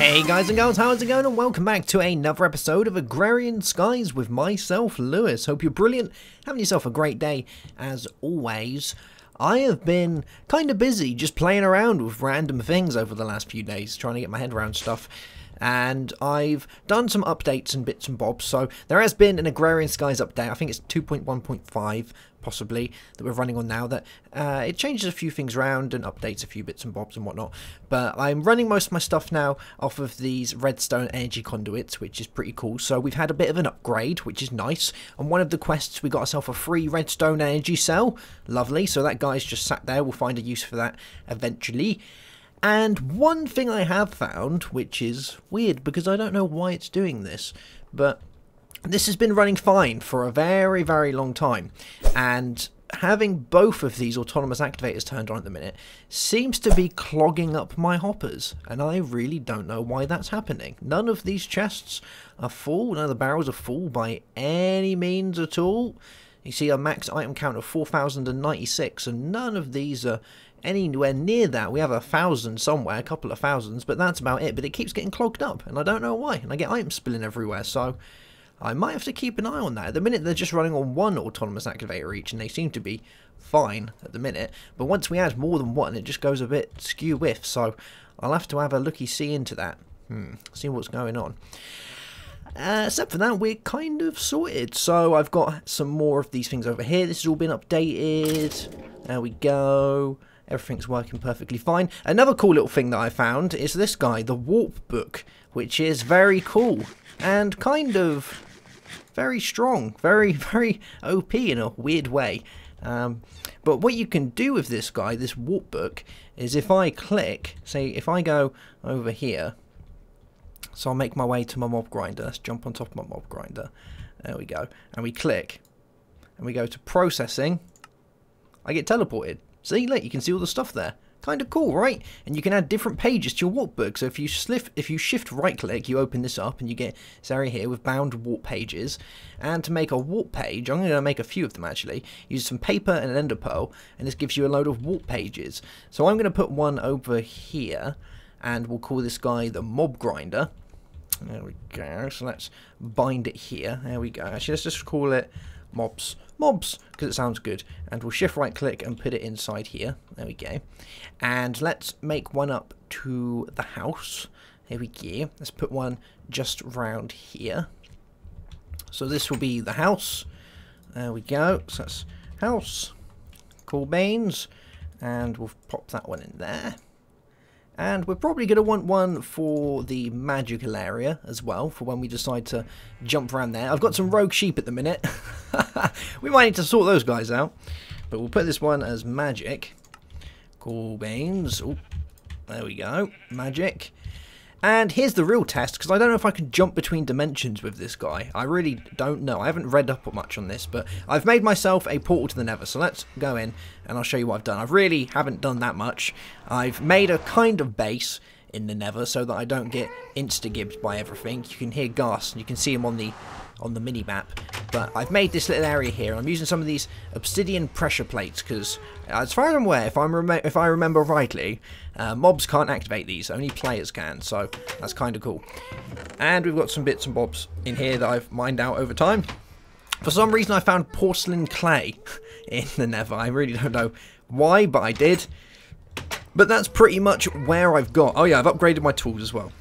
Hey guys and girls, how's it going, and welcome back to another episode of Agrarian Skies with myself, Lewis. Hope you're brilliant, having yourself a great day as always. I have been kind of busy just playing around with random things over the last few days, trying to get my head around stuff. And I've done some updates and bits and bobs, so there has been an Agrarian Skies update. I think it's 2.1.5 possibly that we're running on now, that it changes a few things around and updates a few bits and bobs and whatnot. But I'm running most of my stuff now off of these redstone energy conduits, which is pretty cool. So we've had a bit of an upgrade, which is nice. On one of the quests we got ourselves a free redstone energy cell. Lovely. So that guy's just sat there. We'll find a use for that eventually. And one thing I have found, which is weird because I don't know why it's doing this, but this has been running fine for a very, very long time. And having both of these autonomous activators turned on at the minute seems to be clogging up my hoppers. And I really don't know why that's happening. None of these chests are full. None of the barrels are full by any means at all. You see a max item count of 4,096, and none of these are anywhere near that. We have 1,000 somewhere, a couple of thousands, but that's about it. But it keeps getting clogged up, and I don't know why. And I get items spilling everywhere, so I might have to keep an eye on that. At the minute, they're just running on one autonomous activator each, and they seem to be fine at the minute. But once we add more than one, it just goes a bit skew-whiff, so I'll have to have a looky-see into that. See what's going on. Except for that, we're kind of sorted. So I've got some more of these things over here. This has all been updated. There we go. Everything's working perfectly fine. Another cool little thing that I found is this guy, the warp book, which is very cool and kind of very strong, very, very OP in a weird way. But what you can do with this guy, this warp book, is if I click, say if I go over here, so I'll make my way to my mob grinder. Let's jump on top of my mob grinder. There we go. And we click. And we go to processing. I get teleported. See, look, you can see all the stuff there. Kind of cool, right? And you can add different pages to your warp book. So if you shift right click, you open this up and you get this area here with bound warp pages. And to make a warp page, I'm going to make a few of them actually. Use some paper and an ender pearl, and this gives you a load of warp pages. So I'm going to put one over here, and we'll call this guy the mob grinder. There we go. So let's bind it here. There we go. Actually, let's just call it mobs, because it sounds good. And we'll shift right click and put it inside here. There we go. And let's make one up to the house. Here we go. Let's put one just round here. So this will be the house. There we go. So that's house. Cool beans. And we'll pop that one in there. And we're probably going to want one for the magical area as well, for when we decide to jump around there. I've got some rogue sheep at the minute. We might need to sort those guys out. But we'll put this one as magic. Cool beans. Ooh, there we go. Magic. And here's the real test, because I don't know if I can jump between dimensions with this guy. I really don't know. I haven't read up much on this, but I've made myself a portal to the Nether. So let's go in, and I'll show you what I've done. I really haven't done that much. I've made a kind of base in the Nether so that I don't get insta-gibbed by everything. You can hear Gas, and you can see him on the mini-map. But I've made this little area here. I'm using some of these obsidian pressure plates because, as far as I'm aware, if I remember rightly, mobs can't activate these. Only players can, so that's kind of cool. And we've got some bits and bobs in here that I've mined out over time. For some reason, I found porcelain clay in the Nether. I really don't know why, but I did. But that's pretty much where I've got. Oh yeah, I've upgraded my tools as well.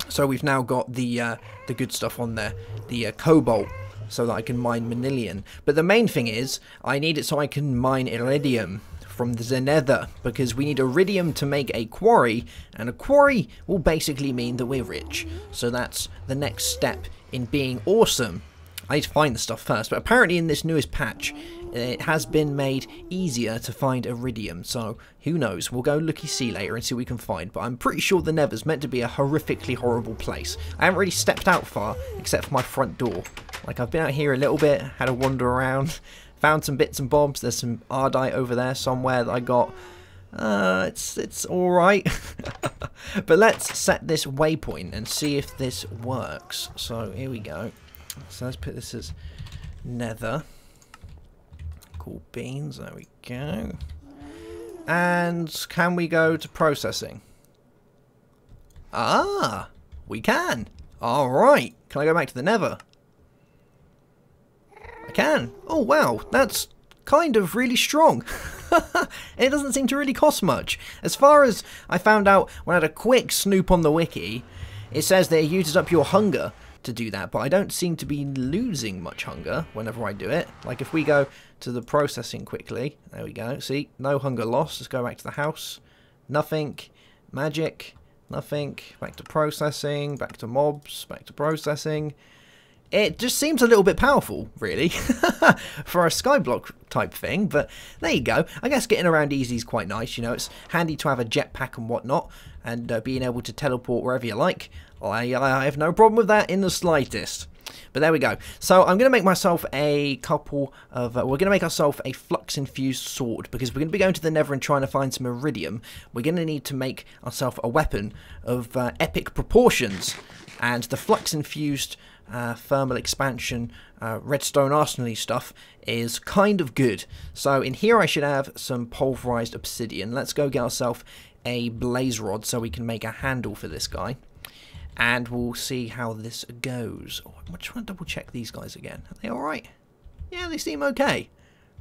So we've now got the good stuff on there, the cobalt, so that I can mine manilian. But the main thing is, I need it so I can mine iridium from the nether, because we need iridium to make a quarry, and a quarry will basically mean that we're rich. So that's the next step in being awesome. I need to find the stuff first, but apparently in this newest patch, it has been made easier to find iridium, so who knows, we'll go looky-see later and see what we can find, but I'm pretty sure the Nether's meant to be a horrifically horrible place. I haven't really stepped out far, except for my front door. Like, I've been out here a little bit, had a wander around, found some bits and bobs. There's some Ardite over there somewhere that I got. It's alright. But let's set this waypoint and see if this works. So, here we go. So let's put this as Nether. Cool beans, there we go. And can we go to processing? Ah, we can. Alright. Can I go back to the nether? I can. Oh, wow. That's kind of really strong. It doesn't seem to really cost much. As far as I found out when I had a quick snoop on the wiki, it says that it uses up your hunger to do that, but I don't seem to be losing much hunger whenever I do it. Like if we go to the processing quickly, there we go. See, no hunger lost. Let's go back to the house. Nothing. Magic. Nothing. Back to processing. Back to mobs. Back to processing. It just seems a little bit powerful, really, for a skyblock type thing, but there you go. I guess getting around easy is quite nice, you know, it's handy to have a jetpack and whatnot, and being able to teleport wherever you like. I have no problem with that in the slightest. But there we go. So I'm going to make myself a couple of... we're going to make ourselves a flux-infused sword, because we're going to be going to the nether and trying to find some iridium. We're going to need to make ourselves a weapon of epic proportions, and the flux-infused... thermal expansion, redstone arsenal-y stuff is kind of good. So in here I should have some pulverized obsidian. Let's go get ourselves a blaze rod so we can make a handle for this guy. And we'll see how this goes. Oh, I just want to double check these guys again. Are they alright? Yeah, they seem okay.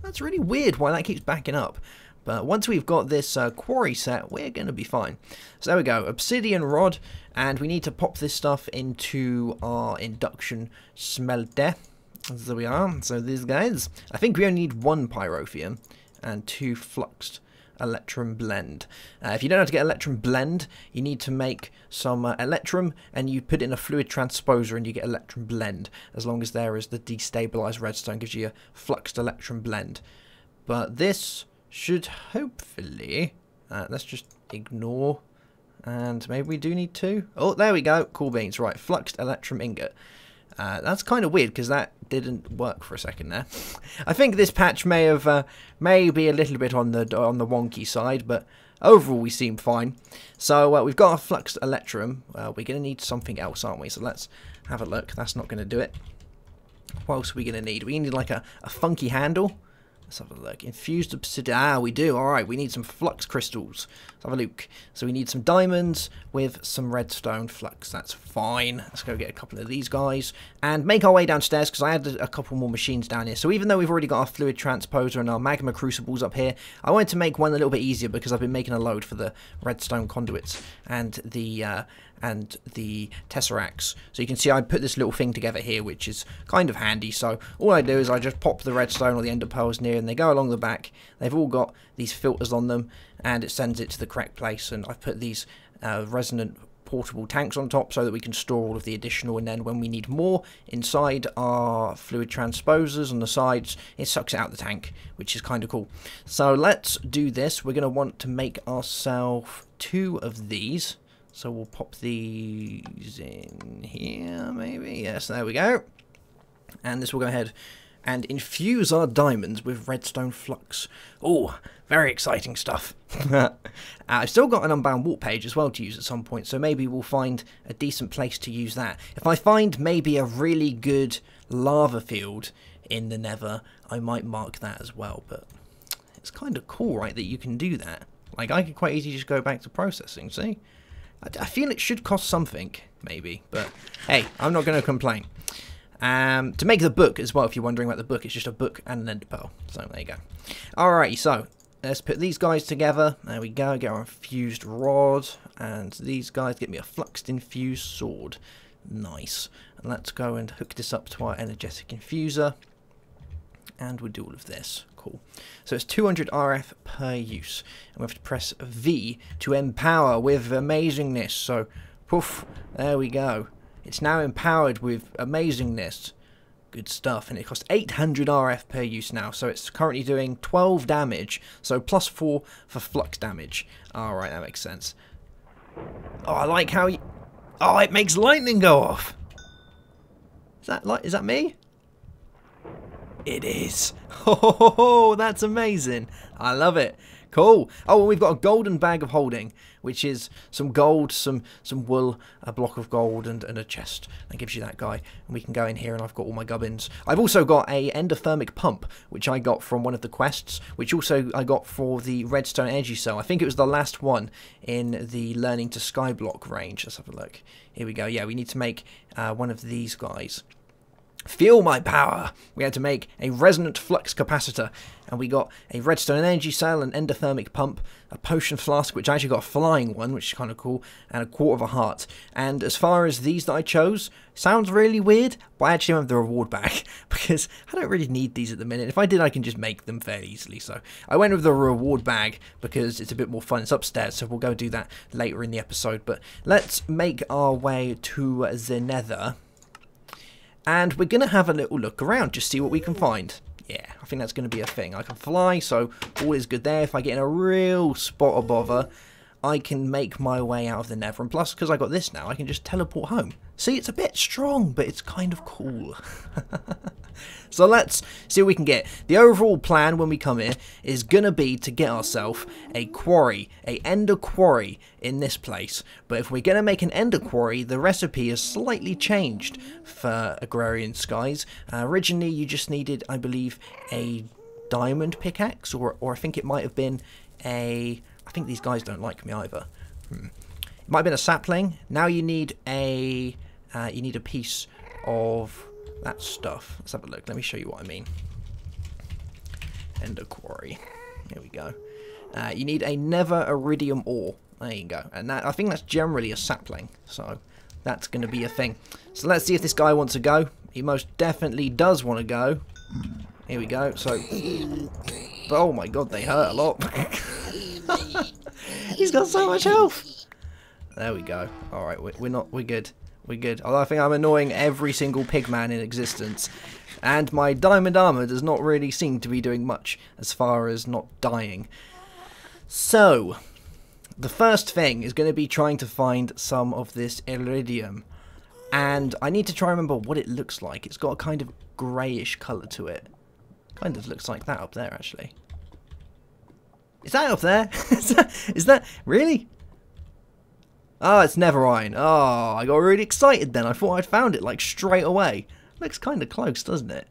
That's really weird why that keeps backing up. But once we've got this quarry set, we're going to be fine. So there we go, obsidian rod, and we need to pop this stuff into our induction smelter. There we are. So these guys, I think we only need 1 pyrotheum and 2 fluxed electrum blend. If you don't know how to get electrum blend, you need to make some electrum, and you put it in a fluid transposer and you get electrum blend, as long as there is the destabilized redstone, gives you a fluxed electrum blend. But this... should hopefully, let's just ignore, and maybe we do need 2. Oh, there we go, cool beans, right, fluxed electrum ingot. That's kind of weird, because that didn't work for a second there. I think this patch may have, may be a little bit on the wonky side, but overall we seem fine. So we've got our fluxed electrum, we're going to need something else, aren't we? So let's have a look, that's not going to do it. What else are we going to need? We need like a funky handle. Let's have a look. Infused obsidian. Ah, we do. Alright, we need some flux crystals. Let's have a look. So we need some diamonds with some redstone flux. That's fine. Let's go get a couple of these guys and make our way downstairs, because I had a couple more machines down here. So even though we've already got our fluid transposer and our magma crucibles up here, I wanted to make one a little bit easier, because I've been making a load for the redstone conduits and the tesseracts. So you can see I put this little thing together here, which is kind of handy. So all I do is I just pop the redstone or the ender pearls near, and they go along the back. They've all got these filters on them, and it sends it to the correct place. And I've put these resonant portable tanks on top so that we can store all of the additional, and then when we need more inside our fluid transposers on the sides, it sucks it out the tank, which is kind of cool. So let's do this. We're going to want to make ourselves 2 of these. So we'll pop these in here, maybe. Yes, there we go. And this will go ahead and infuse our diamonds with redstone flux. Oh, very exciting stuff. I've still got an unbound warp page as well to use at some point, so maybe we'll find a decent place to use that. If I find maybe a really good lava field in the nether, I might mark that as well. But it's kind of cool, right, that you can do that. Like, I could quite easily just go back to processing, see? I feel it should cost something, maybe, but hey, I'm not going to complain. To make the book as well, if you're wondering about the book, it's just a book and an ender pearl. So there you go. Alrighty, so let's put these guys together. There we go. Get our infused rod, and these guys get me a fluxed infused sword. Nice. And let's go and hook this up to our energetic infuser, and we'll do all of this. Cool. So it's 200 RF per use, and we have to press V to empower with amazingness. So poof, there we go. It's now empowered with amazingness. Good stuff. And it costs 800 RF per use now, so it's currently doing 12 damage, so plus 4 for flux damage. Alright, that makes sense. Oh, I like how you... Oh, it makes lightning go off. Is that me? It is. Oh, that's amazing. I love it. Cool. Oh, and we've got a golden bag of holding, which is some gold, some wool, a block of gold, and a chest. That gives you that guy. And we can go in here, and I've got all my gubbins. I've also got a endothermic pump, which I got from one of the quests, which also I got for the redstone energy cell. I think it was the last one in the learning to skyblock range. Let's have a look. Here we go. Yeah, we need to make one of these guys. Feel my power! We had to make a resonant flux capacitor, and we got a redstone energy cell, an endothermic pump, a potion flask, which I actually got a flying one, which is kind of cool, and a quarter of a heart. And as far as these that I chose, sounds really weird, but I actually went with the reward bag, because I don't really need these at the minute. If I did, I can just make them fairly easily, so I went with the reward bag, because it's a bit more fun. It's upstairs, so we'll go do that later in the episode. But let's make our way to the nether. And we're going to have a little look around, just see what we can find. Yeah, I think that's going to be a thing. I can fly, so all is good there. If I get in a real spot of bother, I can make my way out of the nether. And plus, because I got this now, I can just teleport home. See, it's a bit strong, but it's kind of cool. So let's see what we can get. The overall plan when we come here is going to be to get ourselves a quarry, a ender quarry in this place. But if we're going to make an ender quarry, the recipe is slightly changed for Agrarian Skies. Originally, you just needed, I believe, a diamond pickaxe, or I think it might have been a... I think these guys don't like me either. It might have been a sapling. Now you need a piece of that stuff. Let's have a look. Let me show you what I mean. Ender quarry. Here we go. You need a nether iridium ore. There you go. And that, I think that's generally a sapling. So that's going to be a thing. So let's see if this guy wants to go. He most definitely does want to go. Here we go. So, oh my god, they hurt a lot. He's got so much health. There we go. All right, we're good. We're good. Although I think I'm annoying every single pigman in existence, and my diamond armor does not really seem to be doing much as far as not dying. So, the first thing is going to be trying to find some of this iridium, and I need to try and remember what it looks like. It's got a kind of greyish colour to it. Kind of looks like that up there, actually. Is that up there? is that really? Oh, it's nether iron. Oh, I got really excited then. I thought I'd found it like straight away. Looks kind of close, doesn't it?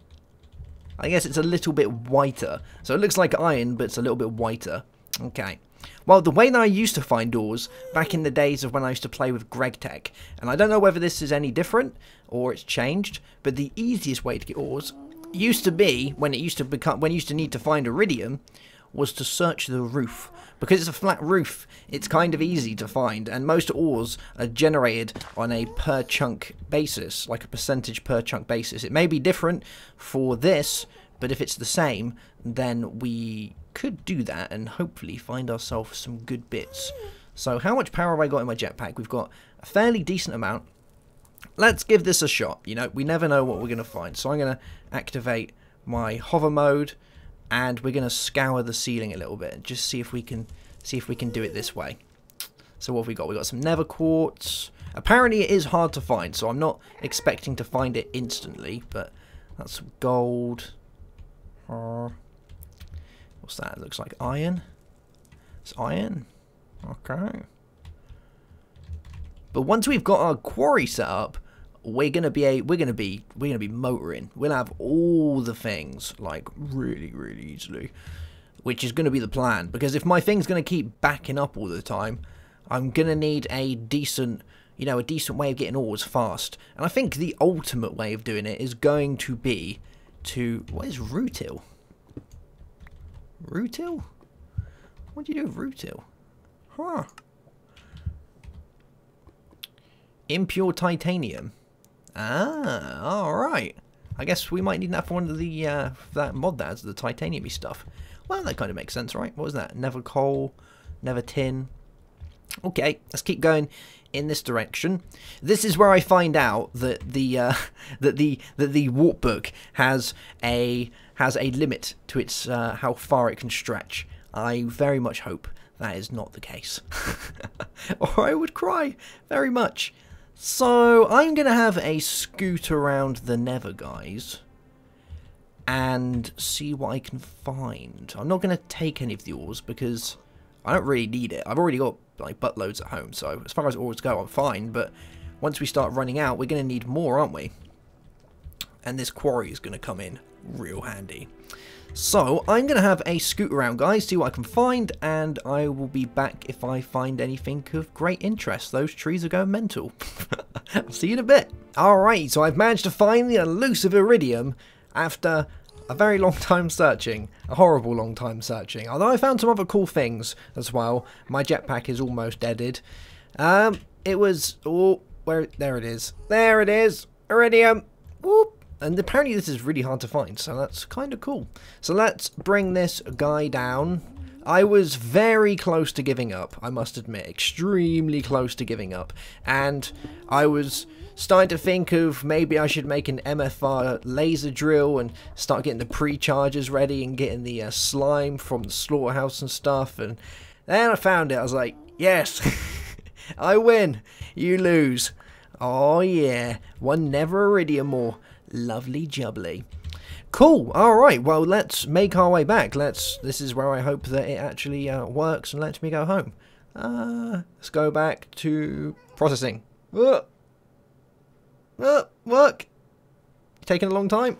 I guess it's a little bit whiter. So it looks like iron, but it's a little bit whiter. Okay. Well, the way that I used to find ores back in the days of when I used to play with GregTech, and I don't know whether this is any different or it's changed, but the easiest way to get ores used to be when you used to need to find iridium, was to search the roof. Because it's a flat roof, it's kind of easy to find, and most ores are generated on a per chunk basis, like a percentage per chunk basis. It may be different for this, but if it's the same, then we could do that and hopefully find ourselves some good bits. So how much power have I got in my jetpack? We've got a fairly decent amount. Let's give this a shot. You know, we never know what we're going to find. So I'm going to activate my hover mode, and we're going to scour the ceiling a little bit and just see if we can do it this way. So what have we got? We've got some nether quartz. Apparently it is hard to find, so I'm not expecting to find it instantly, but that's some gold. What's that? It looks like iron. It's iron. Okay. But once we've got our quarry set up, we're gonna be motoring. We'll have all the things like really easily, which is gonna be the plan. Because if my thing's gonna keep backing up all the time, I'm gonna need a decent, a decent way of getting ores fast. And I think the ultimate way of doing it is going to be to, what is rutile? Rutile? What do you do with rutile? Huh. Impure titanium. Ah, alright. I guess we might need that for one of the, that mod that has the titanium-y stuff. Well, that kind of makes sense, right? What was that? Nether coal, nether tin. Okay, let's keep going in this direction. This is where I find out that the the warp book has a limit to its how far it can stretch. I very much hope that is not the case, or I would cry very much. So I'm gonna have a scoot around the nether, guys, and see what I can find. I'm not going to take any of the ores because I don't really need it. I've already got like buttloads at home, so as far as ores go, I'm fine. But once we start running out, we're going to need more, aren't we? And this quarry is going to come in real handy. So I'm going to have a scoot around, guys, see what I can find, and I will be back if I find anything of great interest. Those trees are going mental. I'll see you in a bit. Alright, so I've managed to find the elusive Iridium after a very long time searching. A horrible long time searching. Although I found some other cool things as well. My jetpack is almost deaded. It was... Oh, where... There it is. There it is. Iridium. Whoop. And apparently this is really hard to find, so that's kind of cool. So let's bring this guy down. I was very close to giving up, I must admit. Extremely close to giving up. And I was starting to think of maybe I should make an MFR laser drill and start getting the pre-chargers ready and getting the slime from the slaughterhouse and stuff. And then I found it. I was like, yes, I win. You lose. Oh yeah, one never Iridium more. Lovely jubbly. Cool. Alright, well, let's make our way back. This is where I hope that it actually works and lets me go home. Let's go back to processing. Work. Taking a long time.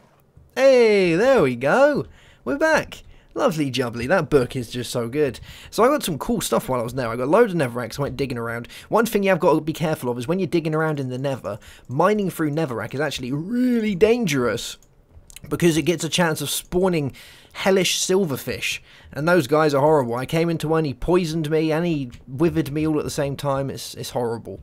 Hey, there we go. We're back. Lovely jubbly. That book is just so good. So I got some cool stuff while I was there. I got loads of netherracks. I went digging around. One thing you have got to be careful of is when you're digging around in the nether, mining through netherrack is actually really dangerous because it gets a chance of spawning hellish silverfish. And those guys are horrible. I came into one, he poisoned me and he withered me all at the same time. It's horrible.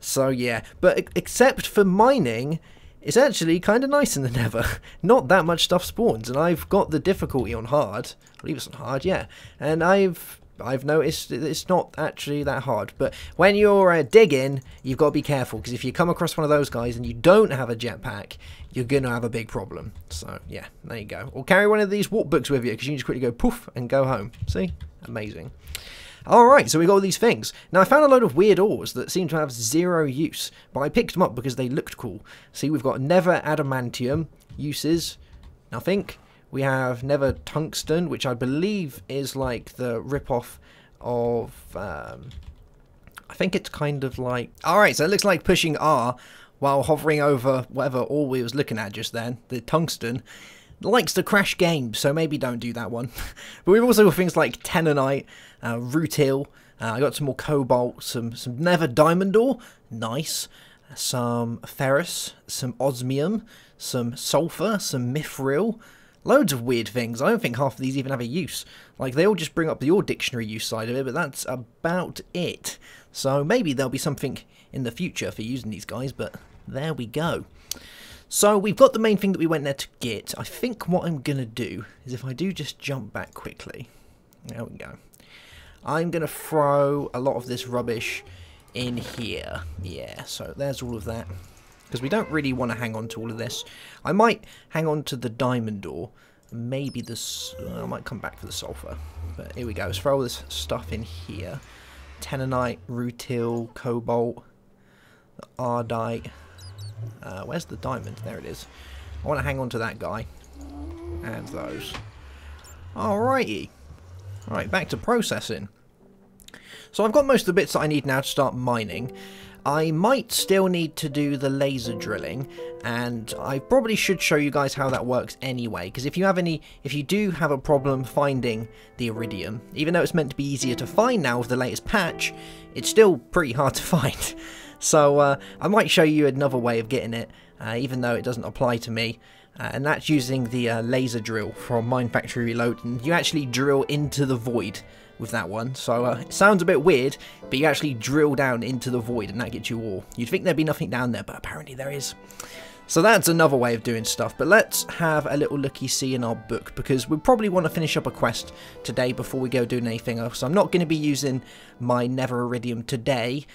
So yeah, but except for mining, it's actually kind of nice in the nether. Not that much stuff spawns, and I've got the difficulty on hard. I believe it's on hard, yeah. And I've noticed that it's not actually that hard. But when you're digging, you've got to be careful, because if you come across one of those guys and you don't have a jetpack, you're going to have a big problem. So yeah, there you go. Or carry one of these walk books with you, because you can just quickly go poof and go home. See? Amazing. Alright, so we got all these things. Now I found a load of weird ores that seem to have zero use, but I picked them up because they looked cool. See, we've got nether adamantium, uses, nothing. We have nether tungsten, which I believe is like the rip-off of, I think it's kind of like... Alright, so it looks like pushing R while hovering over whatever ore we was looking at just then, the tungsten. Likes to crash games, so maybe don't do that one. But we've also got things like Tenonite, Rutil, I got some more Cobalt, some Nether Diamond ore, nice, some Ferrous, some Osmium, some Sulfur, some Mithril, loads of weird things. I don't think half of these even have a use. Like, they all just bring up the ore dictionary use side of it, but that's about it. So maybe there'll be something in the future for using these guys, but there we go. So we've got the main thing that we went there to get. I think what I'm going to do is if I do just jump back quickly. There we go. I'm going to throw a lot of this rubbish in here. Yeah, so there's all of that. Because we don't really want to hang on to all of this. I might hang on to the diamond ore. Maybe this... I might come back for the sulfur. But here we go. Let's throw all this stuff in here. Tenonite, Rutil, Cobalt, the Ardite... where's the diamond? There it is. I want to hang on to that guy. And those. Alrighty. Alright, back to processing. So I've got most of the bits that I need now to start mining. I might still need to do the laser drilling, and I probably should show you guys how that works anyway, because if you do have a problem finding the Iridium, even though it's meant to be easier to find now with the latest patch, it's still pretty hard to find. So I might show you another way of getting it, even though it doesn't apply to me. And that's using the laser drill from Mine Factory Reload. And you actually drill into the void with that one. So it sounds a bit weird, but you actually drill down into the void and that gets you ore. You'd think there'd be nothing down there, but apparently there is. So that's another way of doing stuff. But let's have a little looky-see in our book, because we probably want to finish up a quest today before we go doing anything else. So I'm not going to be using my Nether Iridium today,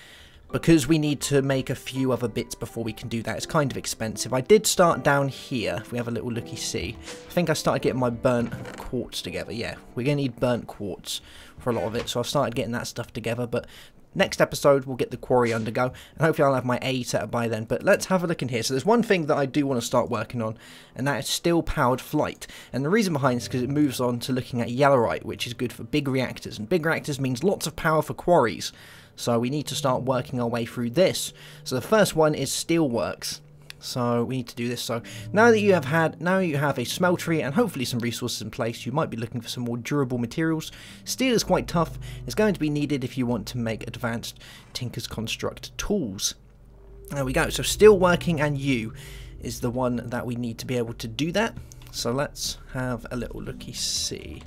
because we need to make a few other bits before we can do that. It's kind of expensive. I did start down here, if we have a little looky-see. I think I started getting my burnt quartz together. Yeah, we're going to need burnt quartz for a lot of it, so I've started getting that stuff together, but next episode we'll get the quarry undergo, and hopefully I'll have my A set up by then. But let's have a look in here. So there's one thing that I do want to start working on, and that is still powered flight. And the reason behind this is because it moves on to looking at Yellorium, which is good for big reactors, and big reactors means lots of power for quarries. So we need to start working our way through this. So the first one is steelworks. So we need to do this. So now that you have a smeltery and hopefully some resources in place, you might be looking for some more durable materials. Steel is quite tough. It's going to be needed if you want to make advanced Tinker's Construct tools. There we go. So steel working and you is the one that we need to be able to do that. So let's have a little looky see.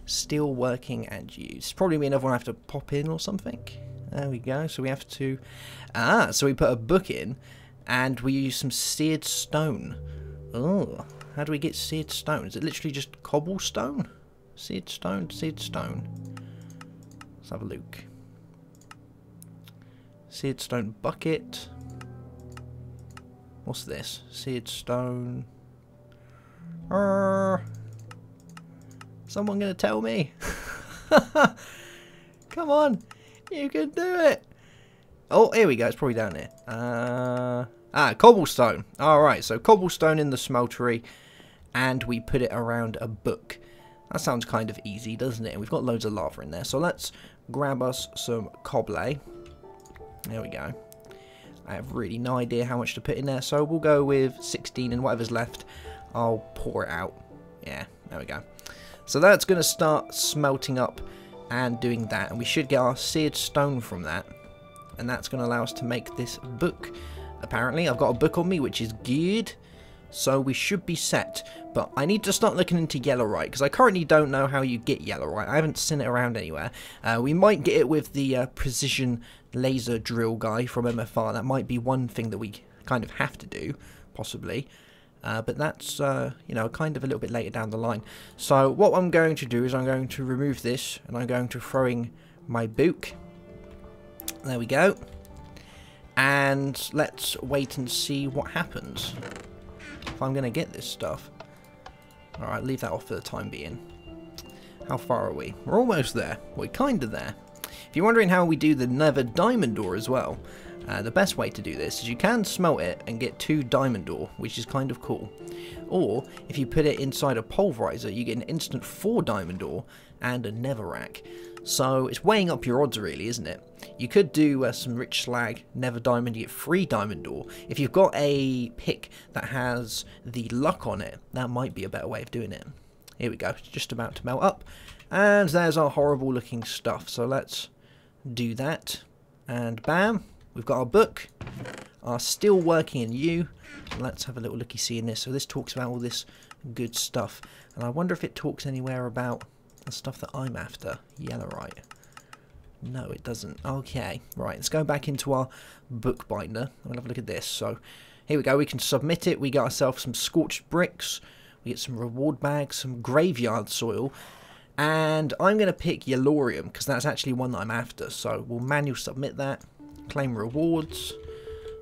Steel working and you. It's probably be another one I have to pop in or something. There we go. So we have to so we put a book in. And we use some seared stone. Oh, how do we get seared stone? Is it literally just cobblestone? Seared stone, seared stone. Let's have a look. Seared stone bucket. What's this? Seared stone. Someone gonna tell me? Come on, you can do it. Oh, here we go. It's probably down there. Cobblestone. Alright, so cobblestone in the smeltery. And we put it around a book. That sounds kind of easy, doesn't it? We've got loads of lava in there. So let's grab us some cobble. There we go. I have really no idea how much to put in there. So we'll go with 16 and whatever's left, I'll pour it out. Yeah, there we go. So that's going to start smelting up and doing that. And we should get our seared stone from that. And that's going to allow us to make this book. Apparently, I've got a book on me, which is good. So we should be set. But I need to start looking into Yellorium, because I currently don't know how you get Yellorium. I haven't seen it around anywhere. We might get it with the precision laser drill guy from MFR. That might be one thing that we kind of have to do, possibly. But that's, you know, kind of a little bit later down the line. So what I'm going to do is I'm going to remove this, and I'm going to throw in my book. There we go. And let's wait and see what happens. If I'm going to get this stuff. Alright, leave that off for the time being. How far are we? We're almost there. We're kind of there. If you're wondering how we do the nether diamond ore as well, the best way to do this is you can smelt it and get 2 diamond ore, which is kind of cool. Or, if you put it inside a pulverizer, you get an instant 4 diamond ore and a netherrack. So it's weighing up your odds really, isn't it? You could do some rich slag, nether diamond, you get 3 diamond ore. If you've got a pick that has the luck on it, that might be a better way of doing it. Here we go, it's just about to melt up. And there's our horrible looking stuff. So let's do that. And bam, we've got our book, our still working in you. Let's have a little looky see in this. So this talks about all this good stuff. And I wonder if it talks anywhere about the stuff that I'm after. Yellorium. No, it doesn't. Okay, right, let's go back into our bookbinder. We'll have a look at this. So here we go, we can submit it. We got ourselves some scorched bricks. We get some reward bags, some graveyard soil. And I'm going to pick Yellorium, because that's actually one that I'm after. So we'll manual submit that. Claim rewards.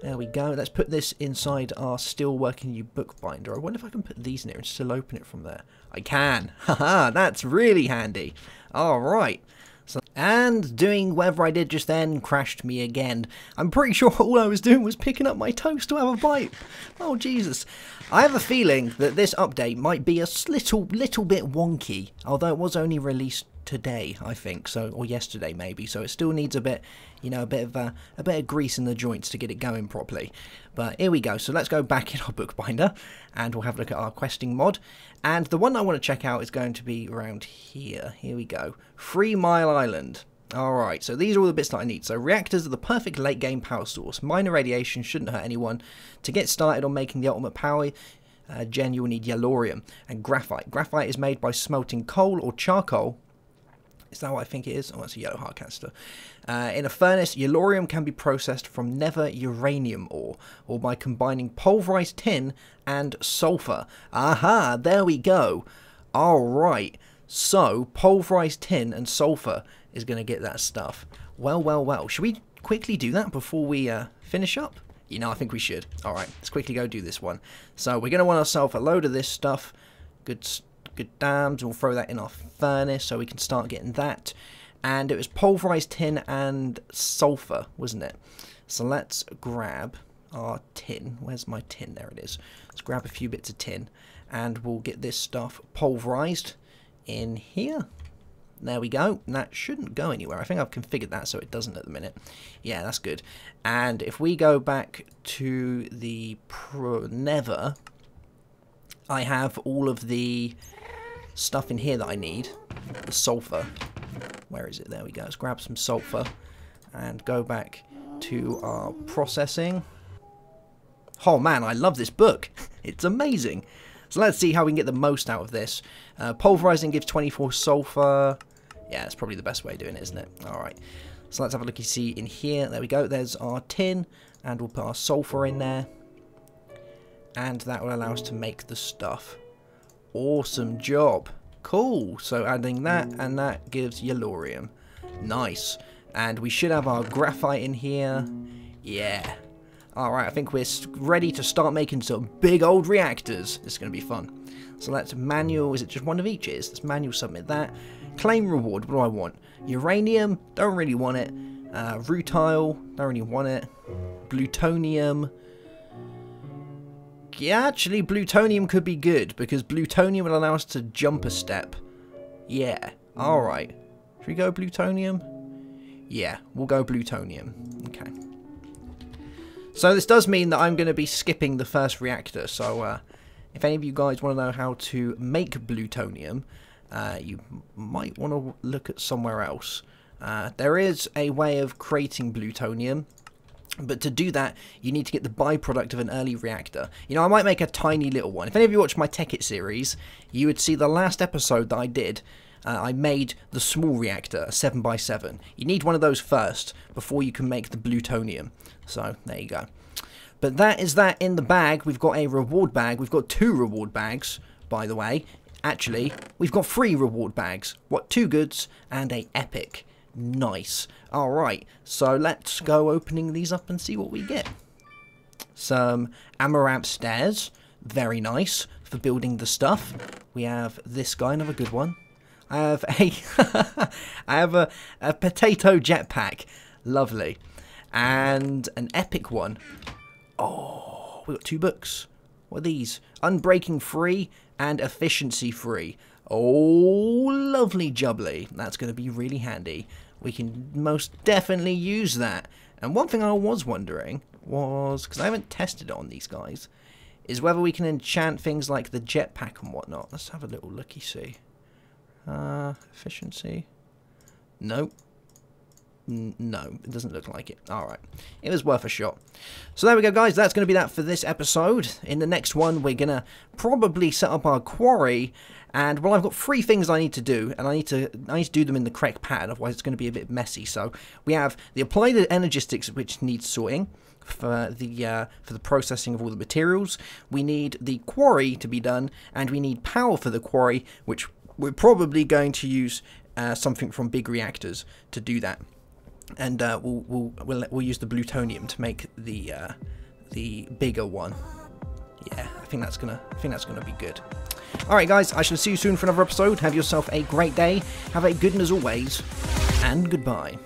There we go. Let's put this inside our still working new bookbinder. I wonder if I can put these in here and still open it from there. I can. Haha, that's really handy. Alright. So, and doing whatever I did just then crashed me again. I'm pretty sure all I was doing was picking up my toast to have a bite. Oh, Jesus. I have a feeling that this update might be a little bit wonky, although it was only released today, I think, so, or yesterday maybe, so it still needs a bit, you know, a bit of grease in the joints to get it going properly. But here we go. So let's go back in our bookbinder and we'll have a look at our questing mod. And the one I want to check out is going to be around here. Here we go. 3 Mile Island. Alright, so these are all the bits that I need. So reactors are the perfect late game power source. Minor radiation shouldn't hurt anyone. To get started on making the ultimate power gen, you will need Yellorium and graphite. Graphite is made by smelting coal or charcoal. Is that what I think it is? Oh, it's a yellow heart canister. In a furnace, Yellorium can be processed from nether uranium ore, or by combining pulverized tin and sulfur. Aha, there we go. Alright, so pulverized tin and sulfur is going to get that stuff. Well, well, well. Should we quickly do that before we finish up? You know, I think we should. Alright, let's quickly go do this one. So we're going to want ourselves a load of this stuff. Good dams. We'll throw that in our furnace so we can start getting that. and it was pulverized tin and sulfur, wasn't it? So let's grab our tin. Where's my tin? There it is. Let's grab a few bits of tin, and we'll get this stuff pulverized in here. There we go. And that shouldn't go anywhere. I think I've configured that so it doesn't at the minute. Yeah, that's good. And if we go back to the Nether, I have all of the stuff in here that I need. The sulfur. Where is it? There we go. Let's grab some sulfur and go back to our processing. Oh man, I love this book. It's amazing. So let's see how we can get the most out of this. Pulverizing gives 24 sulfur. Yeah, that's probably the best way of doing it, isn't it? Alright. So let's have a look. You see in here. There we go. There's our tin. And we'll put our sulfur in there. And that will allow us to make the stuff. Awesome job. Cool. So adding that, and that gives Yellorium. Nice. And we should have our graphite in here. Yeah. Alright, I think we're ready to start making some big old reactors. This is going to be fun. So let's manual, is it just one of each? Let's manual submit that. Claim reward, what do I want? Uranium, don't really want it. Rutile, don't really want it. Plutonium. Yeah, actually, plutonium could be good, because plutonium will allow us to jump a step. Yeah, alright. Should we go plutonium? Yeah, we'll go plutonium. Okay. So this does mean that I'm going to be skipping the first reactor, so if any of you guys want to know how to make plutonium, you might want to look at somewhere else. There is a way of creating plutonium, but to do that, you need to get the byproduct of an early reactor. You know, I might make a tiny little one. If any of you watch my Tech It series, you would see the last episode that I did. I made the small reactor, a 7x7. You need one of those first, before you can make the plutonium. So, there you go. But that is that in the bag. We've got a reward bag. We've got 2 reward bags, by the way. Actually, we've got 3 reward bags. What, 2 goods and a epic. Nice. Alright, so let's go opening these up and see what we get. Some amaranth stairs. Very nice for building the stuff. We have this guy, another good one. I have a I have a potato jetpack. Lovely. And an epic one. Oh, we've got 2 books. What are these? Unbreaking free and efficiency free. Oh, lovely jubbly. That's going to be really handy. We can most definitely use that. And one thing I was wondering was, because I haven't tested it on these guys, is whether we can enchant things like the jetpack and whatnot. Let's have a little looky-see. Efficiency. Nope. No, it doesn't look like it. Alright. It was worth a shot. So there we go, guys. That's going to be that for this episode. In the next one, we're going to probably set up our quarry. And, well, I've got 3 things I need to do. And I need to do them in the correct pattern. Otherwise, it's going to be a bit messy. So, we have the applied energistics, which needs sorting for the processing of all the materials. We need the quarry to be done. And we need power for the quarry, which we're probably going to use something from big reactors to do that. And we'll use the plutonium to make the bigger one. Yeah, I think that's gonna be good. All right, guys, I shall see you soon for another episode. Have yourself a great day. Have a good one as always, and goodbye.